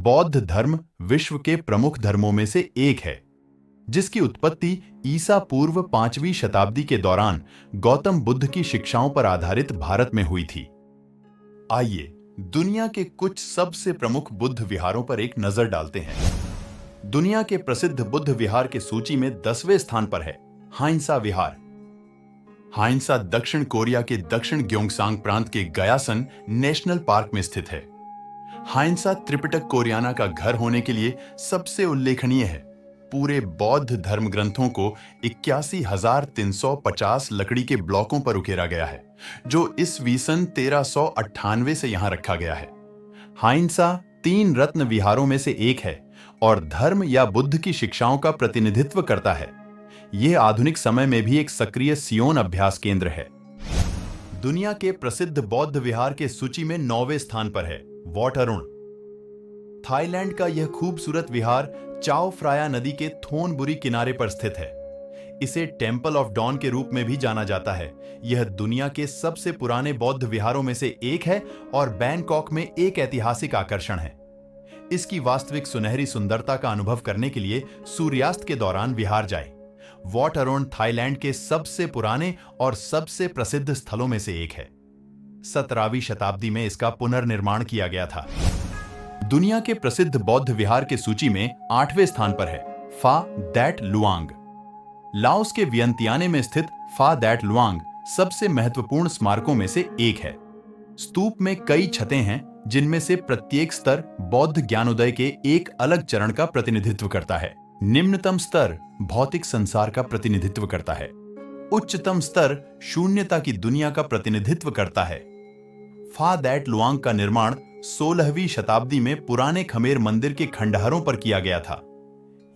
बौद्ध धर्म विश्व के प्रमुख धर्मों में से एक है, जिसकी उत्पत्ति ईसा पूर्व 5वीं शताब्दी के दौरान गौतम बुद्ध की शिक्षाओं पर आधारित भारत में हुई थी। आइए दुनिया के कुछ सबसे प्रमुख बुद्ध विहारों पर एक नजर डालते हैं। दुनिया के प्रसिद्ध बुद्ध विहार के सूची में 10वें स्थान पर है हाइंसा विहार। हाइंसा दक्षिण कोरिया के दक्षिण ग्योंगसांग प्रांत के गयासन नेशनल पार्क में स्थित है। हाइंसा त्रिपिटक कोरियाना का घर होने के लिए सबसे उल्लेखनीय है। पूरे बौद्ध धर्म ग्रंथों को 81,350 लकड़ी के ब्लॉकों पर उकेरा गया है, जो ईस्वी सन 1398 से यहां रखा गया है। हाइंसा 3 रत्न विहारों में से एक है और धर्म या बुद्ध की शिक्षाओं का प्रतिनिधित्व करता है। यह आधुनिक समय में भी एक सक्रिय सियोन अभ्यास केंद्र है। दुनिया के प्रसिद्ध बौद्ध विहार के सूची में 9वें स्थान पर है वॉट अरुण। थाईलैंड का यह खूबसूरत विहार चाओ फ्राया नदी के थोनबुरी किनारे पर स्थित है। इसे टेंपल ऑफ डॉन के रूप में भी जाना जाता है। यह दुनिया के सबसे पुराने बौद्ध विहारों में से एक है और बैंकॉक में एक ऐतिहासिक आकर्षण है। इसकी वास्तविक सुनहरी सुंदरता का अनुभव करने के लिए सूर्यास्त के दौरान विहार जाएं। वॉट अरुण थाईलैंड के सबसे पुराने और सबसे प्रसिद्ध स्थलों में से एक है। 17वीं शताब्दी में इसका पुनर्निर्माण किया गया था। दुनिया के प्रसिद्ध बौद्ध विहार के सूची में 8वें स्थान पर है फा दैट लुआंग। लाओस के वियंतियाने में स्थित फा दैट लुआंग सबसे महत्वपूर्ण स्मारकों में से एक है। स्तूप में कई छतें हैं, जिनमें से प्रत्येक स्तर बौद्ध ज्ञानोदय के एक अलग चरण का प्रतिनिधित्व करता है। निम्नतम स्तर भौतिक संसार का प्रतिनिधित्व करता है। उच्चतम स्तर शून्यता की दुनिया का प्रतिनिधित्व करता है। फा दैट लुआंग का निर्माण 16वीं शताब्दी में पुराने खमेर मंदिर के खंडहरों पर किया गया था।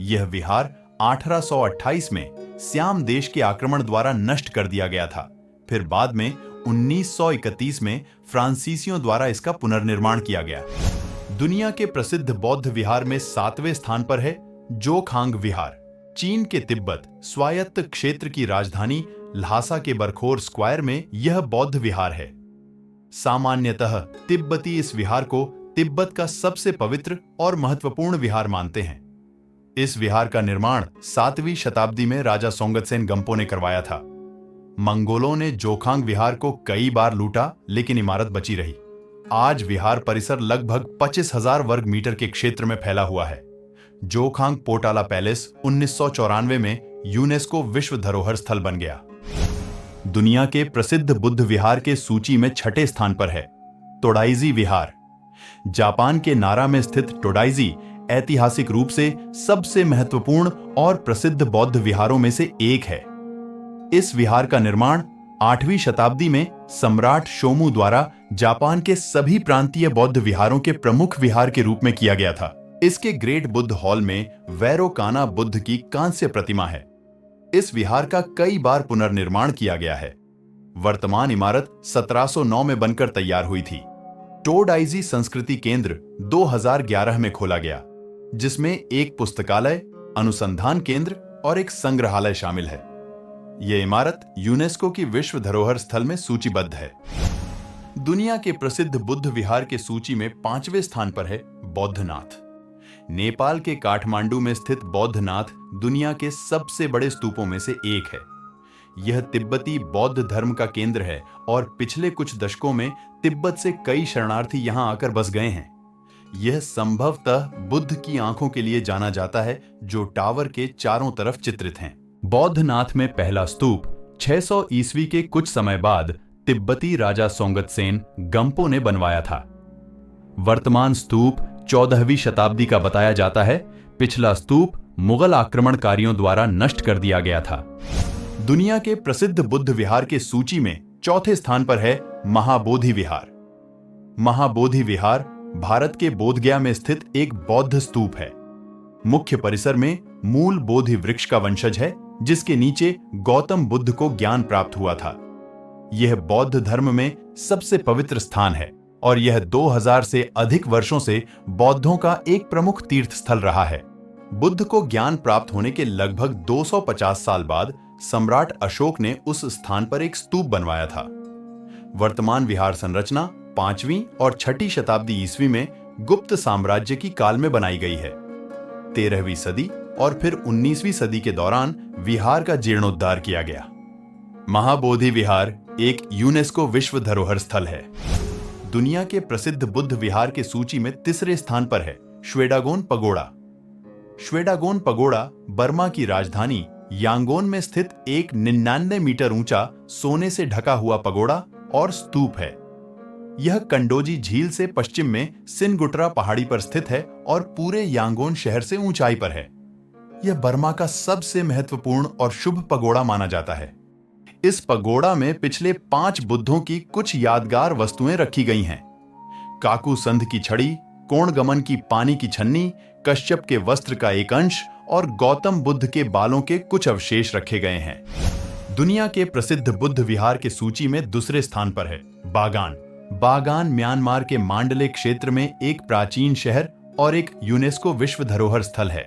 यह विहार 1828 में सियाम देश के आक्रमण द्वारा नष्ट कर दिया गया था। फिर बाद में 1931 में फ्रांसीसियों द्वारा इसका पुनर्निर्माण किया गया। दुनिया के प्रसिद्ध बौद्ध विहार में 7वें स्थान पर है जोखांग विहार। चीन के तिब्बत स्वायत्त क्षेत्र की राजधानी ल्हासा के बरखोर स्क्वायर में यह बौद्ध विहार है। सामान्यतः तिब्बती इस विहार को तिब्बत का सबसे पवित्र और महत्वपूर्ण विहार मानते हैं। इस विहार का निर्माण 7वीं शताब्दी में राजा सोंगतसेन गंपो ने करवाया था। मंगोलों ने जोखांग विहार को कई बार लूटा, लेकिन इमारत बची रही। आज विहार परिसर लगभग 25,000 वर्ग मीटर के क्षेत्र में फैला हुआ है। जोखांग पोटाला पैलेस 1994 में यूनेस्को विश्व धरोहर स्थल बन गया। दुनिया के प्रसिद्ध बुद्ध विहार के सूची में 6ठे स्थान पर है तोडाइजी विहार। जापान के नारा में स्थित तोडाइजी ऐतिहासिक रूप से सबसे महत्वपूर्ण और प्रसिद्ध बौद्ध विहारों में से एक है। इस विहार का निर्माण 8वीं शताब्दी में सम्राट शोमू द्वारा जापान के सभी प्रांतीय बौद्ध विहारों के प्रमुख विहार के रूप में किया गया था। इसके ग्रेट बुद्ध हॉल में वैरोकाना बुद्ध की कांस्य प्रतिमा है। इस विहार का कई बार पुनर्निर्माण किया गया है। वर्तमान इमारत 1709 में बनकर तैयार हुई थी। टोडाइजी संस्कृति केंद्र 2011 में खोला गया, जिसमें एक पुस्तकालय, अनुसंधान केंद्र और एक संग्रहालय शामिल है। यह इमारत यूनेस्को की विश्व धरोहर स्थल में सूचीबद्ध है। दुनिया के प्रसिद्ध बुद्ध विहार के सूची में 5वें स्थान पर है बौद्धनाथ। नेपाल के काठमांडू में स्थित बौद्धनाथ दुनिया के सबसे बड़े स्तूपों में से एक है। यह तिब्बती बौद्ध धर्म का केंद्र है और पिछले कुछ दशकों में तिब्बत से कई शरणार्थी यहां आकर बस गए हैं। यह संभवतः बुद्ध की आंखों के लिए जाना जाता है, जो टावर के चारों तरफ चित्रित हैं। बौद्धनाथ में पहला स्तूप 600 ईस्वी के कुछ समय बाद तिब्बती राजा सोंगतसेन गंपो ने बनवाया था। वर्तमान स्तूप 14वीं शताब्दी का बताया जाता है। पिछला स्तूप मुगल आक्रमणकारियों द्वारा नष्ट कर दिया गया था। दुनिया के प्रसिद्ध बुद्ध विहार के सूची में 4थे स्थान पर है महाबोधि विहार। महाबोधि विहार भारत के बोधगया में स्थित एक बौद्ध स्तूप है। मुख्य परिसर में मूल बोधि वृक्ष का वंशज है, जिसके नीचे गौतम बुद्ध को ज्ञान प्राप्त हुआ था। यह बौद्ध धर्म में सबसे पवित्र स्थान है और यह 2000 से अधिक वर्षों से बौद्धों का एक प्रमुख तीर्थ स्थल रहा है। बुद्ध को ज्ञान प्राप्त होने के लगभग 250 साल बाद सम्राट अशोक ने उस स्थान पर एक स्तूप बनवाया था। वर्तमान विहार संरचना 5वीं और 6ठी शताब्दी ईस्वी में गुप्त साम्राज्य की काल में बनाई गई है। 13वीं सदी और फिर 19वीं सदी के दौरान विहार का जीर्णोद्धार किया गया। महाबोधि विहार एक यूनेस्को विश्व धरोहर स्थल है। दुनिया के प्रसिद्ध बुद्ध विहार के सूची में तीसरे स्थान पर है Shwedagon pagoda. Shwedagon pagoda Burma की राजधानी यांगोन में स्थित एक 99 मीटर ऊंचा सोने से ढका हुआ पगोड़ा और स्तूप है। यह कंडोजी झील से पश्चिम में सिनगुटरा पहाड़ी पर स्थित है और पूरे यांगोन शहर से ऊंचाई पर है। यह बर्मा का सबसे महत्वपूर्ण और शुभ पगोड़ा माना जाता है। इस पगोड़ा में पिछले 5 बुद्धों की कुछ यादगार वस्तुएं रखी गई हैं। काकू संध की छड़ी, कोणगमन की पानी की छन्नी, कश्यप के वस्त्र का एक अंश और गौतम बुद्ध के बालों के कुछ अवशेष रखे गए हैं। दुनिया के प्रसिद्ध बुद्ध विहार के सूची में दूसरे स्थान पर है बागान। बागान म्यांमार के मांडले क्षेत्र में एक प्राचीन शहर और एक यूनेस्को विश्व धरोहर स्थल है।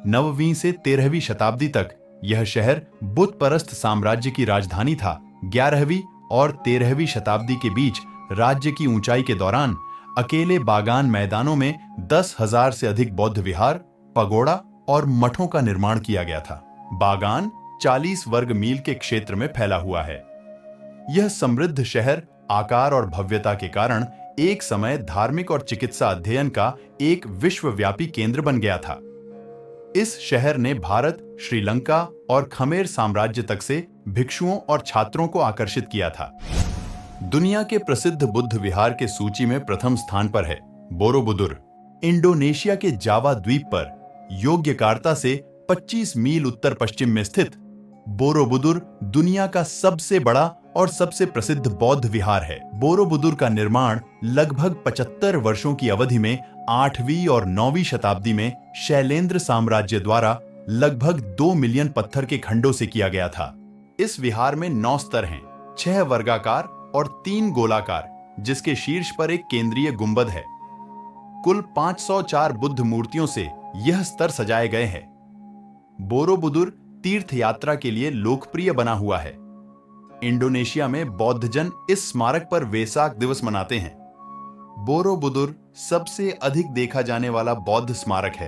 9वीं से 13वीं शताब्दी तक यह शहर बुद्ध परस्त साम्राज्य की राजधानी था। 11वीं और 13वीं शताब्दी के बीच राज्य की ऊंचाई के दौरान अकेले बागान मैदानों में 10,000 से अधिक बौद्ध विहार, पगोड़ा और मठों का निर्माण किया गया था। बागान 40 वर्ग मील के क्षेत्र में फैला हुआ है। यह समृद्ध शहर आकार और भव्यता के कारण एक समय धार्मिक और चिकित्सा अध्ययन का एक विश्वव्यापी केंद्र बन गया था। इस शहर ने भारत, श्रीलंका और खमेर साम्राज्य तक से भिक्षुओं और छात्रों को आकर्षित किया था। दुनिया के प्रसिद्ध बुद्ध विहार के सूची में प्रथम स्थान पर है बोरोबुदुर। इंडोनेशिया के जावा द्वीप पर योग्यकार्ता से 25 मील उत्तर पश्चिम में स्थित बोरोबुदुर दुनिया का सबसे बड़ा और सबसे प्रसिद्ध बौद्ध विहार है। बोरोबुदुर का निर्माण लगभग 75 वर्षों की अवधि में 8वीं और 9वीं शताब्दी में शैलेंद्र साम्राज्य द्वारा लगभग 2 मिलियन पत्थर के खंडों से किया गया था। इस विहार में 9 स्तर हैं, 6 वर्गाकार और 3 गोलाकार, जिसके शीर्ष पर एक केंद्रीय गुंबद है। कुल 504 बुद्ध मूर्तियों से यह स्तर सजाए गए हैं। बोरोबुदुर तीर्थ यात्रा के लिए लोकप्रिय बना हुआ है। इंडोनेशिया में बौद्धजन इस स्मारक पर वेसाक दिवस मनाते हैं। बोरोबुदुर सबसे अधिक देखा जाने वाला बौद्ध स्मारक है।